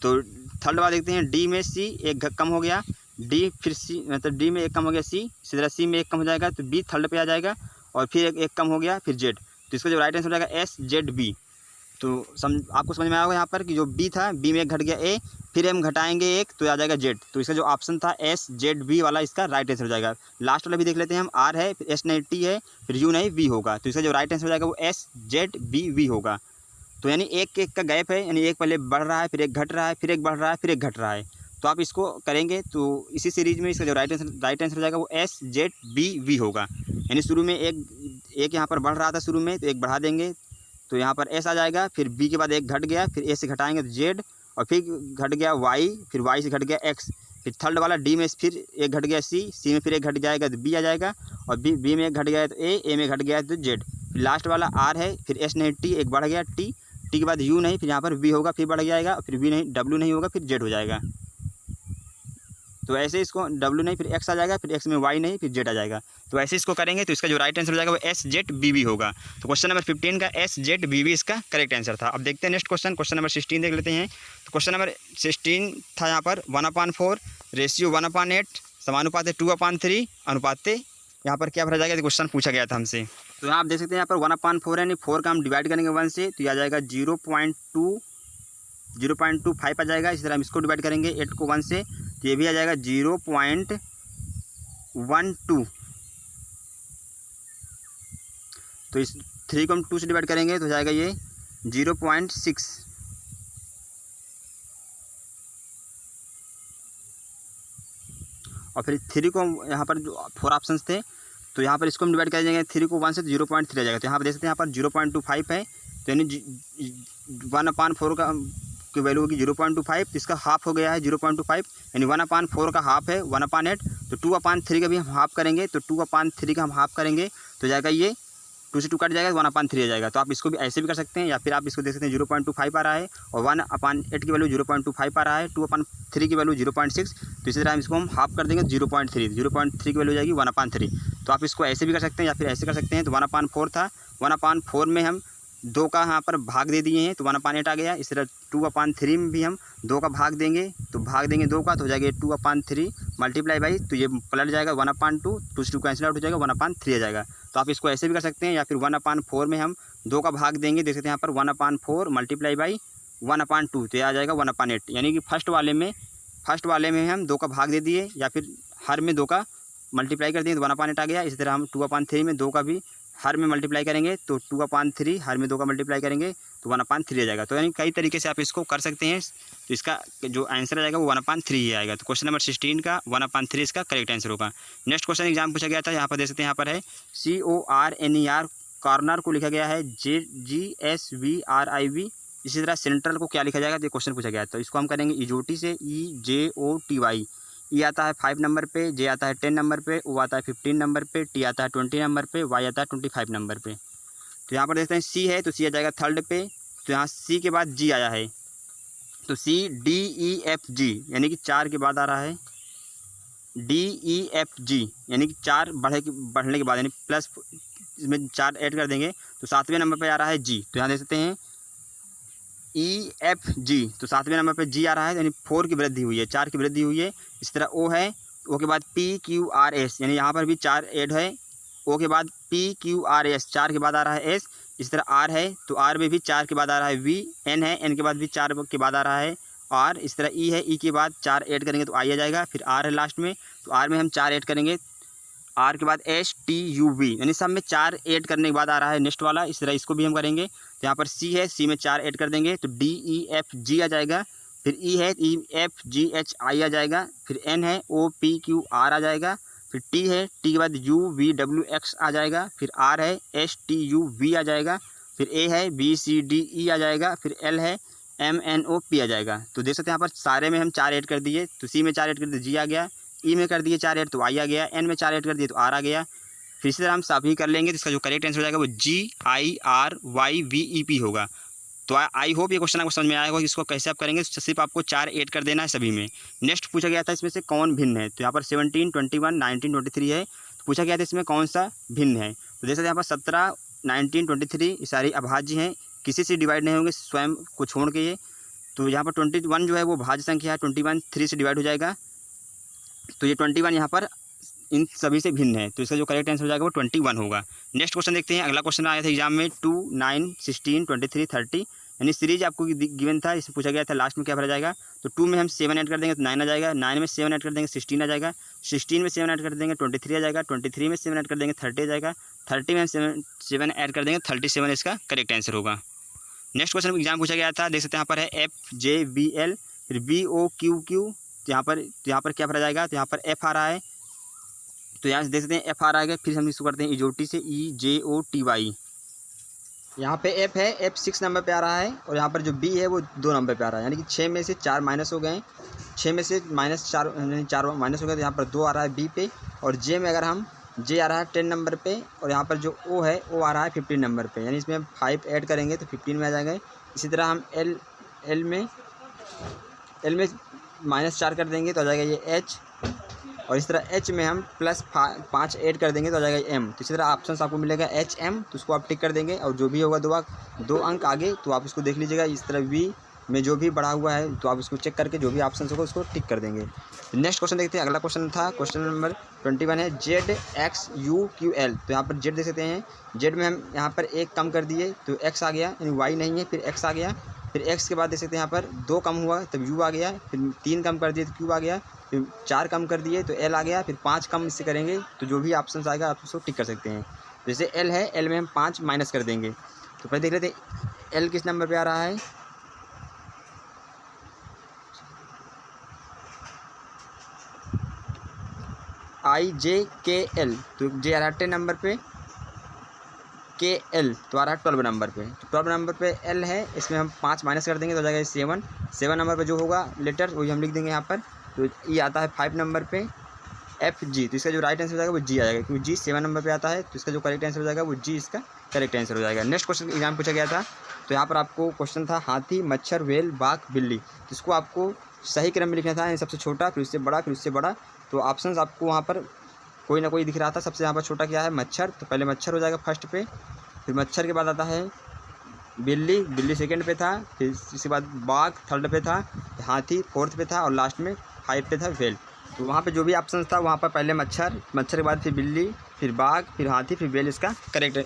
A: तो थर्ड वाला देखते हैं D में C एक कम हो गया, D फिर C, मतलब D में एक कम हो गया C, इसी तरह C में एक कम हो जाएगा तो B थर्ड पे आ जाएगा, और फिर एक कम हो गया फिर Z। तो इसका जो राइट आंसर हो जाएगा SZB। तो आपको समझ में आया होगा यहाँ पर कि जो B था, B में एक घट गया A, फिर हम घटाएंगे एक तो आ जाएगा Z। तो इसका जो ऑप्शन था SZB वाला इसका राइट आंसर हो जाएगा। लास्ट वाला भी देख लेते हैं हम, R है, फिर S नहीं T है, फिर U नहीं V होगा। तो इसका जो राइट आंसर हो जाएगा वो SZBV होगा। तो यानी एक का गैप है, यानी एक पहले बढ़ रहा है, फिर एक घट रहा है, फिर एक बढ़ रहा है, फिर एक घट रहा है। तो आप इसको करेंगे तो इसी सीरीज में इसका जो राइट आंसर हो जाएगा वो SZBV होगा। यानी शुरू में एक यहाँ पर बढ़ रहा था शुरू में, तो एक बढ़ा देंगे तो यहाँ पर S आ जाएगा, फिर B के बाद एक घट गया, फिर A से घटाएंगे तो Z, और फिर घट गया Y, फिर Y से घट गया X, फिर थर्ड वाला D में फिर एक घट गया C में फिर एक घट जाएगा तो B आ जाएगा, और B में एक घट गया तो A में घट गया तो Z, फिर लास्ट वाला R है, फिर S नहीं T एक बढ़ गया T के बाद U नहीं, फिर यहाँ पर V होगा, फिर बढ़ जाएगा, फिर V नहीं W नहीं होगा, फिर Z हो जाएगा। तो ऐसे इसको W नहीं, फिर X आ जाएगा, फिर X में Y नहीं, फिर Z आ जाएगा। तो ऐसे इसको करेंगे तो इसका जो राइट आंसर हो जाएगा वो SZBV होगा। तो क्वेश्चन नंबर 15 का SZBV इसका करेक्ट आंसर था। अब देखते हैं नेक्स्ट क्वेश्चन नंबर 16 देख लेते हैं। तो क्वेश्चन नंबर 16 था यहाँ पर 1/4 रेशियो 1/8 समानुपात 2/3 अनुपात, यहाँ पर क्या भरा जाएगा, क्वेश्चन पूछा गया था हमसे। तो यहाँ आप देख सकते हैं यहाँ पर 1/4 यानी 4 का हम डिवाइड करेंगे 1 से, तो यह आ जाएगा 0.25 आ जाएगा। इसी तरह हम इसको डिवाइड करेंगे 8 को 1 से, तो ये भी आ जाएगा 0.12। तो इस 3 को हम 2 से डिवाइड करेंगे तो हो जाएगा ये 0.6। और फिर 3 को यहाँ पर जो 4 ऑप्शंस थे, तो यहाँ पर इसको हम डिवाइड कर देंगे 3 को 1 से, तो 0.3 आ जाएगा। तो यहाँ पर देख सकते हैं यहाँ पर 0.25 है, तो यानी 1/4 का की वैल्यू होगी 0.25, तो इसका हाफ हो गया है 0.25, यानी 1/4 का हाफ है 1/8। तो 2/3 का भी हम हाफ करेंगे, तो 2/3 का हम हाफ करेंगे तो जाएगा ये 2 से 2 कट जाएगा, 1/3 आ जाएगा। तो आप इसको भी ऐसे भी कर सकते हैं, या फिर आप इसको देख सकते हैं 0.25 आ रहा है, और 1/8 की वैल्यू 0.25 आ रहा है, 2/3 की वैल्यू 0.6। तो इसी तरह हम इसको हम हाफ कर देंगे 0.3 की वैल्यू हो जाएगी 1/3। तो आप इसको ऐसे भी कर सकते हैं, या फिर ऐसे कर सकते हैं। तो 1/4 था, 1/4 में हम 2 का यहाँ पर भाग दे दिए हैं, तो 1/8 आ गया। इस तरह 2/3 में भी हम 2 का भाग देंगे, तो भाग देंगे 2 का, तो हो जाएगा 2/3 मल्टीप्लाई बाई, तो ये पलट जाएगा 1/2, 2 से 2 कैंसिल आउट हो जाएगा, 1/3 आ जाएगा। तो आप इसको ऐसे भी कर सकते हैं, या फिर 1/4 में हम 2 का भाग देंगे, देख सकते हैं यहाँ पर 1/4 मल्टीप्लाई बाई 1/2, तो यह आ जाएगा 1/8। यानी कि फर्स्ट वाले में हम 2 का भाग दे दिए, या फिर हर में 2 का मल्टीप्लाई कर दिए तो 1/8 आ गया। इसी तरह हम 2/3 में 2 का भी हर में मल्टीप्लाई करेंगे तो 2/3, हर में 2 का मल्टीप्लाई करेंगे तो 1/3 आ जाएगा। तो यानी कई तरीके से आप इसको कर सकते हैं। तो इसका जो आंसर आ जाएगा वो 1/3 ही आएगा। तो क्वेश्चन नंबर 16 का 1/3 इसका करेक्ट आंसर होगा। नेक्स्ट क्वेश्चन एग्जाम पूछा गया था, यहाँ पर देख सकते हैं, यहाँ पर है CORNER, कॉर्नर को लिखा गया है GSVRIV। इसी तरह सेंट्रल को क्या लिखा जाएगा, तो क्वेश्चन पूछा गया था। तो इसको हम करेंगे इजोटी से, EJOTY। ई आता है 5 नंबर पे, जे आता है 10 नंबर पे, ओ आता है 15 नंबर पे, टी आता है 20 नंबर पे, वाई आता है 25 नंबर पे। तो यहाँ पर देखते हैं सी है तो सी आ जाएगा 3rd पे। तो यहाँ सी के बाद जी आया है तो CDEFG यानी कि 4 के बाद आ रहा है DEFG, यानी कि 4 बढ़ने के बाद यानी प्लस इसमें 4 ऐड कर देंगे तो 7वें नंबर पे आ रहा है जी। तो यहाँ देख सकते हैं EFG, तो 7वें नंबर पे जी आ रहा है, यानी 4 की वृद्धि हुई है, 4 की वृद्धि हुई है। इस तरह ओ है, ओ के बाद PQRS, यानी यहाँ पर भी 4 ऐड है। ओ के बाद PQRS 4 के बाद आ रहा है एस। इस तरह आर है तो आर में भी 4 के बाद आ रहा है वी। एन है, एन के बाद भी 4 के बाद आ रहा है आर। इस तरह ई है, ई के बाद 4 ऐड करेंगे तो आई आ जाएगा। फिर आर है लास्ट में, तो आर में हम 4 ऐड करेंगे, आर के बाद STUV, यानी सब में 4 ऐड करने के बाद आ रहा है नेक्स्ट वाला। इस तरह इसको भी हम करेंगे। तो यहाँ पर सी है, सी में 4 ऐड कर देंगे तो DEFG आ जाएगा। फिर ई है, EFGHI आ जाएगा। फिर एन है, OPQR आ जाएगा। फिर टी है, टी के बाद UVWX आ जाएगा। फिर आर है, STUV आ जाएगा। फिर ए है, BCDE आ जाएगा। फिर एल है, MNOP आ जाएगा। तो देख सकते हैं यहाँ पर सारे में हम 4 ऐड कर दिए, तो सी में 4 ऐड कर दिए जी आ गया, ई में कर दिए 4 ऐड तो आई आ गया, एन में 4 ऐड कर दिए तो आर आ गया। फिर इसी तरह हम सभी कर लेंगे तो इसका जो करेक्ट आंसर हो जाएगा वो GIRYVEP होगा। तो आई होप ये क्वेश्चन आपको समझ में आया होगा कि इसको कैसे आप करेंगे। सिर्फ आपको 4 ऐड कर देना है सभी में। नेक्स्ट पूछा गया था इसमें से कौन भिन्न है, तो यहाँ पर 17, 21, 19, 23 है। तो पूछा गया था इसमें कौन सा भिन्न है। तो जैसे यहाँ पर 17, 19, 23 ये सारी अभाज्य हैं, किसी से डिवाइड नहीं होंगे स्वयं को छोड़ के ये। तो यहाँ पर 21 जो है वो भाज्य संख्या है, 21 3 से डिवाइड हो जाएगा। तो ये 21 यहाँ पर इन सभी से भिन्न है, तो इसका जो करेक्ट आंसर हो जाएगा वो 21 होगा। नेक्स्ट क्वेश्चन देखते हैं। अगला क्वेश्चन आया था एग्जाम में 2, 9, 16, 23, 30, यानी सीरीज आपको गिवन था, इसमें पूछा गया था लास्ट में क्या भरा जाएगा। तो 2 में हम 7 ऐड कर देंगे तो 9 आ जाएगा, 9 में 7 ऐड कर देंगे 16 आ जाएगा, 16 में 7 ऐड कर देंगे 23 आ जाएगा, 23 में 7 ऐड कर देंगे 30 आ जाएगा, 30 में हम 7 ऐड कर देंगे 37 इसका करेक्ट आंसर होगा। नेक्स्ट क्वेश्चन एग्जाम पूछा गया था, देख सकते हैं यहाँ पर है FJBL, फिर BOQQ, तो यहाँ पर क्या भरा जाएगा, तो यहाँ पर F आ रहा है, तो यहाँ से देख सकते हैं F आ रहा है। फिर हम इसको करते हैं इजोटी से, EJOTY। यहाँ पे F है, F 6 नंबर पे आ रहा है, और यहाँ पर जो B है वो 2 नंबर पे आ रहा है, यानी कि 6 में से 4 माइनस हो गए, 6 में से -4 यानी 4 माइनस हो गए, तो यहाँ पर 2 आ रहा है B पे। और J में अगर हम J आ रहा है 10 नंबर पे, और यहाँ पर जो O है O आ रहा है 15 नंबर पे, यानी इसमें हम 5 ऐड करेंगे तो 15 में आ जाएंगे। इसी तरह हम L में -4 कर देंगे तो आ जाएगा ये H, और इस तरह H में हम +5 ऐड कर देंगे तो आ जाएगा M। तो इसी तरह ऑप्शन आपको मिलेगा HM, तो उसको आप टिक कर देंगे, और जो भी होगा 2 अंक आगे तो आप उसको देख लीजिएगा। इस तरह V में जो भी बढ़ा हुआ है तो आप उसको चेक करके जो भी ऑप्शन होगा उसको टिक कर देंगे। नेक्स्ट क्वेश्चन देखते हैं। अगला क्वेश्चन था क्वेश्चन नंबर 21 है ZXUQL। तो यहाँ पर Z देख सकते हैं, Z में हम यहाँ पर 1 कम कर दिए तो X आ गया, यानी Y नहीं है, फिर X आ गया। फिर X के बाद देख सकते हैं यहाँ पर 2 कम हुआ तब U आ गया, फिर 3 कम कर दिए तो Q आ गया, फिर 4 कम कर दिए तो L आ गया, फिर 5 कम इससे करेंगे तो जो भी ऑप्शन आएगा आप उसको टिक कर सकते हैं। जैसे L है, L में हम 5 माइनस कर देंगे। तो पहले देख लेते हैं L किस नंबर पे आ रहा है, IJKL, तो J आ रहा है 10 नंबर पे, KL तो आ रहा है 12 नंबर पे। तो 12 नंबर पे L है, इसमें हम 5 माइनस कर देंगे तो हो जाएगा 7 नंबर पे जो होगा लेटर वही हम लिख देंगे यहाँ पर। तो E आता है 5 नंबर पे, FG, तो इसका जो राइट आंसर हो जाएगा वो G आ जाएगा, क्योंकि G 7 नंबर पे आता है, तो इसका जो करेक्ट आंसर हो जाएगा वो G इसका करेक्ट आंसर हो जाएगा। नेक्स्ट क्वेश्चन एग्जाम पूछा गया था, तो यहाँ पर आपको क्वेश्चन था हाथी, मच्छर, व्हेल, बाघ, बिल्ली। तो इसको आपको सही क्रम में लिखना था, सबसे छोटा फिर उससे बड़ा फिर उससे बड़ा। तो ऑप्शंस आपको वहाँ पर कोई ना कोई दिख रहा था। सबसे यहाँ पर छोटा क्या है, मच्छर, तो पहले मच्छर हो जाएगा फर्स्ट पे, फिर मच्छर के बाद आता है बिल्ली, बिल्ली सेकंड पे था, फिर इसके बाद बाघ थर्ड पे था, हाथी फोर्थ पे था, और लास्ट में 5 पे था व्हेल। तो वहाँ पे जो भी ऑप्शन था वहाँ पर पहले मच्छर, मच्छर के बाद फिर बिल्ली, फिर बाघ, फिर हाथी, फिर व्हेल इसका करेक्ट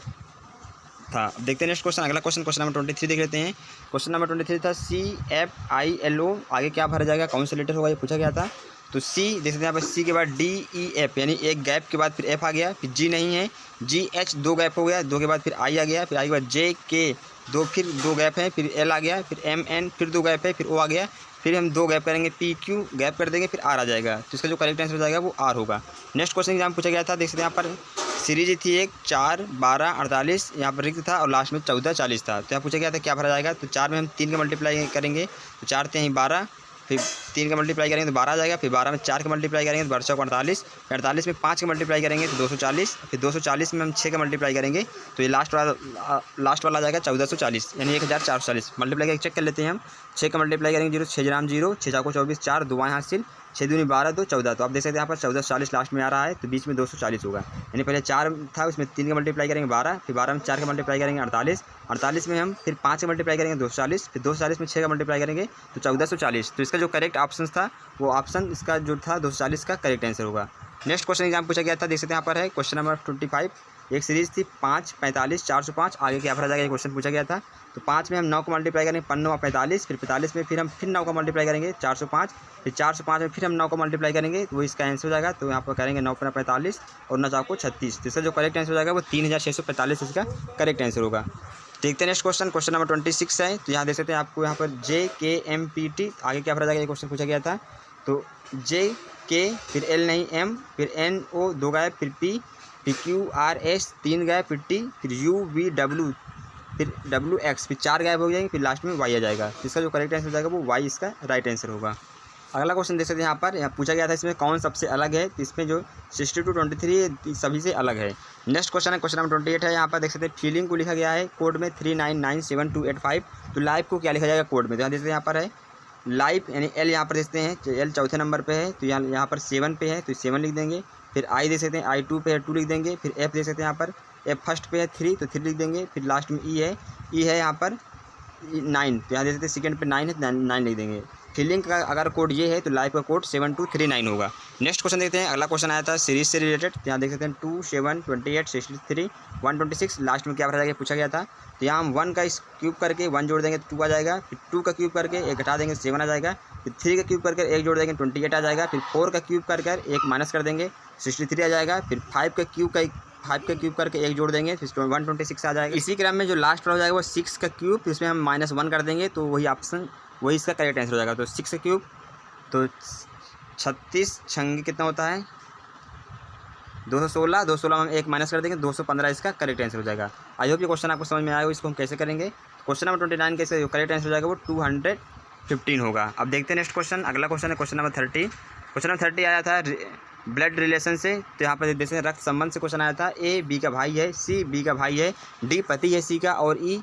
A: था। अब देखते हैं नेक्स्ट क्वेश्चन। अगला क्वेश्चन नंबर 23 देख लेते हैं। क्वेश्चन नंबर 23 था CFILO, आगे क्या भरा जाएगा, कौन सा लेटर होगा ये पूछा गया था। तो सी देख सकते हैं यहाँ पर, सी के बाद डी ई एफ, यानी एक गैप के बाद फिर एफ आ गया, फिर जी नहीं है, जी एच दो गैप हो गया, दो के बाद फिर आई आ गया, फिर आई के बाद जे के दो, फिर दो गैप है, फिर एल आ गया, फिर एम एन फिर दो गैप है, फिर ओ आ गया, फिर हम दो गैप करेंगे, पी क्यू गैप कर देंगे, फिर आर आ जाएगा। तो इसका जो करेक्ट आंसर हो जाएगा वो आर होगा। नेक्स्ट क्वेश्चन एग्जाम पूछा गया था, देख सकते हैं यहाँ पर सीरीज थी एक 4, 12, 48, यहाँ पर रिक्त था और लास्ट में 14, 40 था। तो यहाँ पूछा गया था क्या भरा जाएगा, तो 4 में हम 3 का मल्टीप्लाई करेंगे तो 4 थे 12, फिर 3 का मल्टीप्लाई करेंगे तो 12 आ जाएगा, फिर 12 में 4 का मल्टीप्लाई करेंगे तो 12 48, 48 में 5 का मल्टीप्लाई करेंगे तो 240, फिर 240 में हम 6 का मल्टीप्लाई करेंगे तो ये लास्ट वाला आ जाएगा 1440, यानी 1440 मल्टीप्लाई करके चेक कर लेते हैं हम। 6 का मल्टीप्लाई करेंगे 0, 6 ग्राम 0, 6 4 24, 4 दुआएं हासिल, 6 दूनी 12, 2 14। तो आप देख सकते हैं यहाँ पर 1440 लास्ट में आ रहा है, तो बीच में 240 होगा, यानी पहले 4 था उसमें 3 का मल्टीप्लाई करेंगे 12, फिर 12 में 4 का मल्टीप्लाई करेंगे 48, 48 में हम फिर 5 का मल्टीप्लाई करेंगे 240, फिर 240 में 6 का मल्टीप्लाई करेंगे तो 1440। तो इसका जो करेक्ट ऑप्शन था वो ऑप्शन इसका जो था 240 का करेक्ट आंसर होगा। नेक्स्ट क्वेश्चन एग्जाम पूछा गया था, देख सकते हैं यहाँ पर है क्वेश्चन नंबर 25। एक सीरीज़ थी 5, 45, 405, आगे क्या भरा जाएगा ये क्वेश्चन पूछा गया था। तो 5 में हम 9 को मल्टीप्लाई करेंगे 5 45, फिर 45 में फिर हम 9 को मल्टीप्लाई करेंगे 405, फिर 405 में फिर हम 9 को मल्टीप्लाई करेंगे तो वो इसका आंसर हो जाएगा। तो यहाँ पर करेंगे 9 × 45 और 9 4 36। तो इसका जो करेक्ट आंसर हो जाएगा वो 3645 इसका करेक्ट आंसर होगा। देखते हैं नेक्स्ट क्वेश्चन, क्वेश्चन नंबर 26 है। तो यहाँ देख सकते हैं आपको यहाँ पर JKMPT, आगे क्या भरा जाएगा ये क्वेश्चन पूछा गया था। तो JK फिर L नहीं M, फिर NO दो गैप, फिर P, फिर QRS 3 गैप, फिर T, फिर UVW, फिर WX, फिर 4 गैप हो जाएंगे, फिर लास्ट में Y आ जाएगा। तो इसका जो करेक्ट आंसर हो जाएगा वो Y इसका राइट आंसर होगा। अगला क्वेश्चन देख सकते हैं यहाँ पूछा गया था इसमें कौन सबसे अलग है। तो इसमें जो 60 to 23 सभी से अलग है। नेक्स्ट क्वेश्चन है क्वेश्चन नंबर 28 है। यहाँ पर देख सकते हैं फीलिंग को लिखा गया है कोड में 399728 तो लाइव को क्या लिखा जाएगा कोड में। तो यहाँ देख सकते हैं यहाँ पर है लाइव, यानी L यहाँ पर देखते हैं L चौथे नंबर पे है तो यहाँ पर 7 पे है तो 7 लिख देंगे। फिर I देख सकते हैं I 2 पे है 2 लिख देंगे। फिर F देख सकते हैं यहाँ पर F फर्स्ट पे है 3 तो 3 लिख देंगे। फिर लास्ट में E है यहाँ पर 9 तो यहाँ देख सकते हैं सेकेंड पे 9 है 9 लिख देंगे। फीलिंग का अगर कोड ये है तो लाइव का कोड 7239 होगा। नेक्स्ट क्वेश्चन देखते हैं। अगला क्वेश्चन आया था सीरीज से रिलेटेड। तो यहाँ देख सकते हैं 2 7 28 63 126 लास्ट में क्या भरा जाएगा पूछा गया था। तो यहाँ हम 1 का क्यूब करके 1 जोड़ देंगे तो 2 आ जाएगा। फिर 2 का क्यूब करके 1 घटा देंगे 7 आ जाएगा। फिर 3 का क्यूब करके 1 जोड़ देंगे 28 आ जाएगा। फिर 4 का क्यूब कर 1 माइनस कर देंगे 63 आ जाएगा। फिर 5 का क्यूब करके 1 जोड़ देंगे फिर 126 आ जाएगा। इसी क्रम में जो लास्ट हो जाएगा वो 6 का क्यूब, इसमें हम -1 कर देंगे तो वही इसका करेक्ट आंसर हो जाएगा। तो 6 का क्यूब तो 36 छंगे कितना होता है 216, 216 में हम 1 माइनस कर देंगे 215 इसका करेक्ट आंसर हो जाएगा। आई होप ये क्वेश्चन आपको समझ में आएगा। इसको हम कैसे करेंगे। क्वेश्चन नंबर 29 का इसका जो करेक्ट आंसर हो जाएगा वो 215 होगा। अब देखते हैं नेक्स्ट क्वेश्चन। अगला क्वेश्चन है क्वेश्चन नंबर 30। क्वेश्चन नंबर 30 आया था ब्लड रिलेशन से। तो यहाँ पर देखते हैं रक्त संबंध से क्वेश्चन आया था। A B का भाई है, C B का भाई है, D पति है C का और E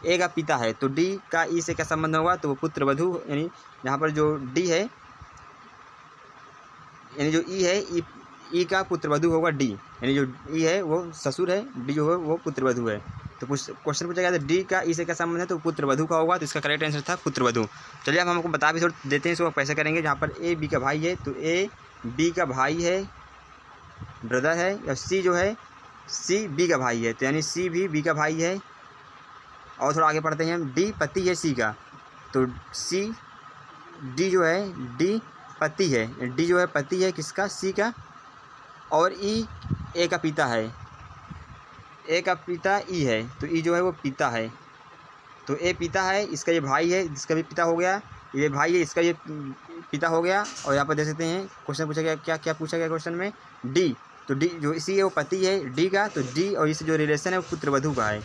A: A का पिता है। तो D का E से क्या संबंध होगा तो वो पुत्र वधू, यानी यहाँ पर जो D है यानी जो E है E का पुत्र वधू होगा D, यानी जो E है वो ससुर है, D जो है वो पुत्र वधू है। तो क्वेश्चन पूछा गया था D का E से क्या संबंध है तो पुत्र वधू का होगा। तो इसका करेक्ट आंसर था पुत्र वधू। चलिए अब हमको बता भी थोड़ा देते हैं इसको कैसे करेंगे। जहाँ पर A B का भाई है तो A B का भाई है ब्रदर है, या C जो है C B का भाई है तो यानी C भी B का भाई है। और थोड़ा आगे पढ़ते हैं हम D पति है C का तो D जो है D पति है, D जो है पति है किसका C का, और E A का पिता है, A का पिता E है तो E जो है वो पिता है। तो A पिता है, इसका ये भाई है जिसका भी पिता हो गया, ये भाई है इसका ये पिता हो गया। और यहाँ पर देख सकते हैं क्वेश्चन पूछा गया क्या पूछा गया क्वेश्चन में D, तो D जो इसी है वो पति है D का, तो D और इससे जो रिलेशन है वो पुत्र वधू का है,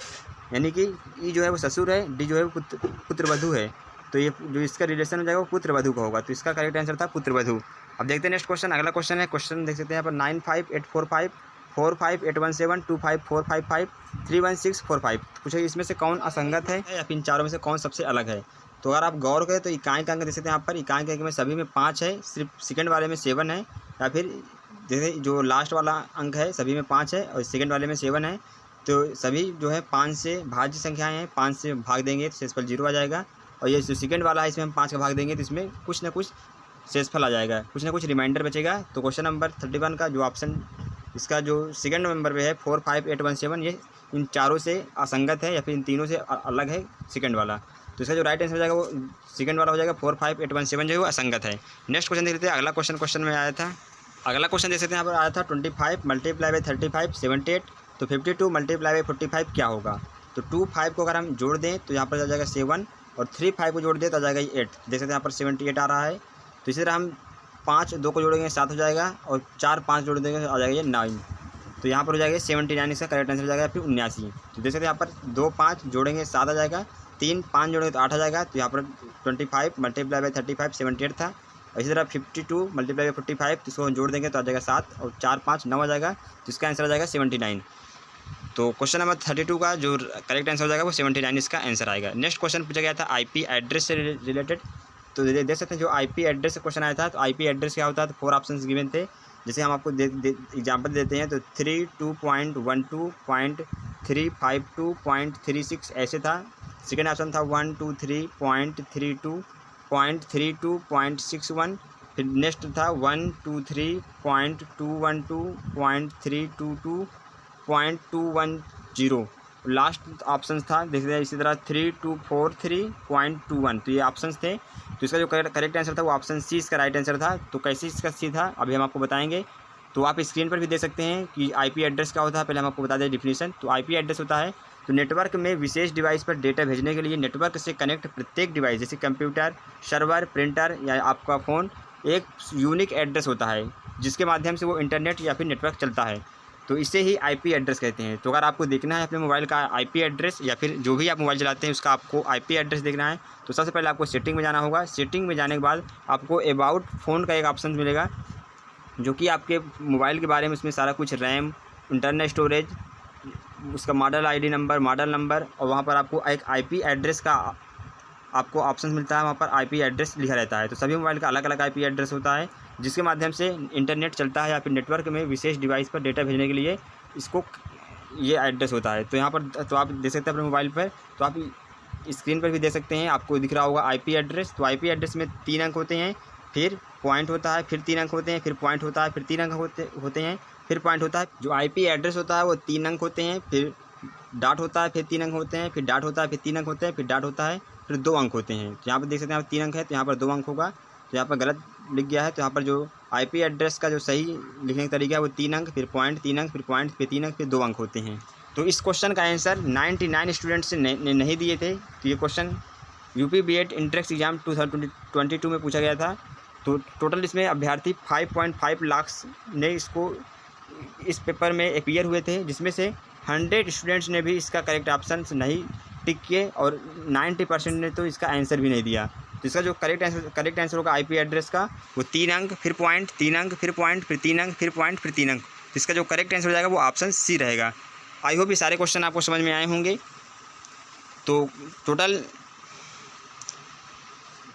A: यानी कि E जो है वो ससुर है, D जो है वो पुत्र वधू है। तो ये जो इसका रिलेशन हो जाएगा वो पुत्र वधू का होगा। तो इसका करेक्ट आंसर था पुत्र वधू। अब देखते हैं नेक्स्ट क्वेश्चन। अगला क्वेश्चन है क्वेश्चन देख सकते हैं यहाँ पर 95845 45817 25455 31645 पूछा इसमें से कौन असंगत है या फिर इन चारों में से कौन सबसे अलग है। तो अगर आप गौर करें तो इकाई का अंक देख सकते हैं यहाँ पर। इकाई के अंक में सभी में 5 है, सिर्फ सेकंड वाले में 7 है, या फिर जैसे जो लास्ट वाला अंक है सभी में 5 है और सेकंड वाले में 7 है। तो सभी जो है 5 से भाज्य संख्याएं हैं, 5 से भाग देंगे तो शेषफल 0 आ जाएगा। और ये जो सेकंड वाला है इसमें हम 5 का भाग देंगे तो इसमें कुछ ना कुछ शेषफल आ जाएगा, कुछ ना कुछ रिमाइंडर बचेगा। तो क्वेश्चन नंबर 31 का जो ऑप्शन इसका जो सेकंड नंबर पे है 45817 ये इन चारों से असंगत है या फिर इन तीनों से अलग है सेकंड वाला। तो इसका जो राइट आंसर हो जाएगा वो सेकंड वाला हो जाएगा 45817 जो है वो असंगत है। नेक्स्ट क्वेश्चन देख लेते हैं। अगला क्वेश्चन में आया था, अगला क्वेश्चन देख सकते हैं यहाँ पर आया था 25 मल्टीप्लाई बाई 35 78, तो 52 मल्टीप्लाई बाई 45 क्या होगा। तो 2 5 को अगर हम जोड़ दें तो यहाँ पर आ जाएगा 7 और 3 5 को जोड़ दें तो आ जाएगा 8। देख सकते हैं यहाँ पर 78 आ रहा है। तो इसी तरह हम 5 2 को जोड़ेंगे 7 हो जाएगा और 4 5 जोड़ देंगे तो आ जाएगा ये 9। तो यहाँ पर हो जाएगा 79 इसका करेक्ट आंसर हो जाएगा, फिर 79। तो देख सकते हैं यहाँ पर 2 5 जोड़ेंगे 7 आ जाएगा, 3 5 जोड़ेंगे तो 8 आ जाएगा। तो यहाँ पर 25 मल्टीप्लाई बाई 35 78 था। इसी तरह 52 मल्टीप्लाई बाई 45 तो इसको जोड़ देंगे तो आ जाएगा 7 और 4 5 9 आ जाएगा। तो इसका आंसर आ जाएगा 79। तो क्वेश्चन नंबर 32 का जो करेक्ट आंसर हो जाएगा वो 79 इसका आंसर आएगा। नेक्स्ट क्वेश्चन पूछा गया था आईपी एड्रेस से रिलेटेड। तो देख सकते हैं जो आईपी एड्रेस से क्वेश्चन आया था, तो आईपी एड्रेस क्या होता है, तो 4 ऑप्शंस गिवन थे। जैसे हम आपको एग्जांपल देते हैं तो 32.12.352.36 ऐसे था। सेकेंड ऑप्शन था 123.32.31, फिर नेक्स्ट था 123.212.322.210, लास्ट ऑप्शन था देखते हैं इसी तरह 3243.21। तो ये ऑप्शंस थे। तो इसका जो करेक्ट आंसर था वो ऑप्शन सी इसका राइट आंसर था। तो कैसे इसका सी था अभी हम आपको बताएंगे। तो आप स्क्रीन पर भी देख सकते हैं कि आईपी एड्रेस क्या होता है। पहले हम आपको बता दें डिफिनीशन। तो आईपी एड्रेस होता है तो नेटवर्क में विशेष डिवाइस पर डेटा भेजने के लिए नेटवर्क से कनेक्ट प्रत्येक डिवाइस जैसे कंप्यूटर, सर्वर, प्रिंटर या आपका फ़ोन एक यूनिक एड्रेस होता है जिसके माध्यम से वो इंटरनेट या फिर नेटवर्क चलता है। तो इसे ही आईपी एड्रेस कहते हैं। तो अगर आपको देखना है अपने मोबाइल का आईपी एड्रेस या फिर जो भी आप मोबाइल चलाते हैं उसका आपको आईपी एड्रेस देखना है तो सबसे पहले आपको सेटिंग में जाना होगा। सेटिंग में जाने के बाद आपको अबाउट फ़ोन का एक ऑप्शन मिलेगा जो कि आपके मोबाइल के बारे में उसमें सारा कुछ रैम, इंटरनल स्टोरेज, उसका model ID number, model number और वहाँ पर आपको एक आईपी एड्रेस का आपको ऑप्शन मिलता है। वहाँ पर आईपी एड्रेस लिखा रहता है। तो सभी मोबाइल का अलग अलग आईपी एड्रेस होता है जिसके माध्यम से इंटरनेट चलता है या फिर नेटवर्क में विशेष डिवाइस पर डेटा भेजने के लिए इसको ये एड्रेस होता है। तो यहाँ पर तो आप देख सकते हैं अपने मोबाइल पर, तो आप स्क्रीन पर भी देख सकते हैं, आपको दिख रहा होगा आईपी एड्रेस। तो आईपी एड्रेस में 3 अंक होते हैं, फिर पॉइंट होता है, फिर 3 अंक होते हैं, फिर पॉइंट होता है, फिर 3 अंक होते हैं, फिर पॉइंट होता है। जो आईपी एड्रेस होता है वो 3 अंक होते हैं, फिर डॉट होता है, फिर 3 अंक होते हैं, फिर डॉट होता है, फिर 3 अंक होते हैं, फिर डॉट होता है, फिर 2 अंक होते हैं। तो यहाँ पर देख सकते हैं 3 अंक है तो यहाँ पर 2 अंक होगा। तो यहाँ पर गलत लिख गया है। तो यहाँ पर जो आईपी एड्रेस का जो सही लिखने का तरीका है वो 3 अंक, फिर पॉइंट, 3 अंक, फिर पॉइंट, फिर 3 अंक, फिर 2 अंक होते हैं। तो इस क्वेश्चन का आंसर 99 स्टूडेंट्स ने नहीं दिए थे। तो ये question UP BEd entrance exam 2022 में पूछा गया था। तो टोटल इसमें अभ्यर्थी 5.5 लाख ने इसको इस पेपर में अपीयर हुए थे, जिसमें से 100 स्टूडेंट्स ने भी इसका करेक्ट ऑप्शन नहीं टिक किए और 90% ने तो इसका आंसर भी नहीं दिया। तो इसका जो करेक्ट आंसर होगा आईपी एड्रेस का वो 3 अंक, फिर पॉइंट, 3 अंक, फिर पॉइंट, फिर 3 अंक, फिर पॉइंट, फिर 3 अंक। तो इसका जो करेक्ट आंसर हो जाएगा वो ऑप्शन सी रहेगा। आई होप ये सारे क्वेश्चन आपको समझ में आए होंगे। तो टोटल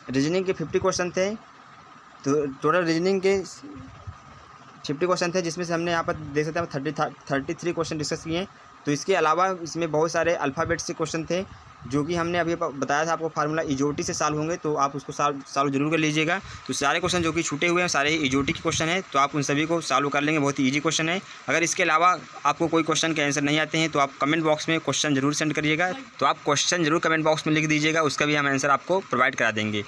A: रीजनिंग के 50 क्वेश्चन थे। तो टोटल रीजनिंग के 50 क्वेश्चन थे जिसमें से हमने यहाँ पर देख सकते हैं 33 क्वेश्चन डिस्कस किए। तो इसके अलावा इसमें बहुत सारे अल्फ़ाबेट से क्वेश्चन थे जो कि हमने अभी बताया था आपको फार्मूला इजोटी से सॉल्व होंगे, तो आप उसको सॉल्व जरूर कर लीजिएगा। तो सारे क्वेश्चन जो कि छूटे हुए हैं सारे इजोटी के क्वेश्चन हैं, तो आप उन सभी को सॉल्व कर लेंगे। बहुत ही ईजी क्वेश्चन है। अगर इसके अलावा आपको कोई क्वेश्चन के आंसर नहीं आते हैं तो आप कमेंट बॉक्स में क्वेश्चन जरूर सेंड करिएगा। तो आप क्वेश्चन जरूर कमेंट बॉक्स में लिख दीजिएगा, उसका भी हम आंसर आपको प्रोवाइड करा देंगे।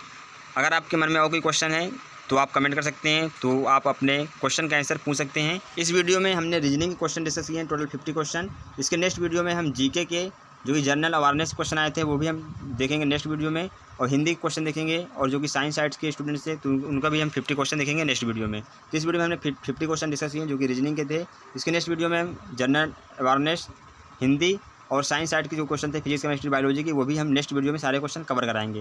A: अगर आपके मन में और कोई क्वेश्चन है तो आप कमेंट कर सकते हैं, तो आप अपने क्वेश्चन का आंसर पूछ सकते हैं। इस वीडियो में हमने रीजनिंग के क्वेश्चन डिस्कस किए हैं, टोटल 50 क्वेश्चन। इसके नेक्स्ट वीडियो में हम जीके के जो कि जनरल अवेयरनेस क्वेश्चन आए थे वो भी हम देखेंगे नेक्स्ट वीडियो में, और हिंदी के क्वेश्चन देखेंगे, और जो कि साइंस साइड्स के स्टूडेंट्स थे तो उनका भी हम 50 क्वेश्चन देखेंगे नेक्स्ट वीडियो में। तो इस वीडियो में हमने 50 क्वेश्चन डिस्कस किए जो कि रीजनिंग के थे। इसके नेक्स्ट वीडियो में हम जनरल अवेयरनेस, हिंदी और साइंस साइड के जो क्वेश्चन थे फिजिक्स, केमिस्ट्री, बायोलॉजी की, वो भी हम नेक्स्ट वीडियो में सारे क्वेश्चन कवर कराएंगे।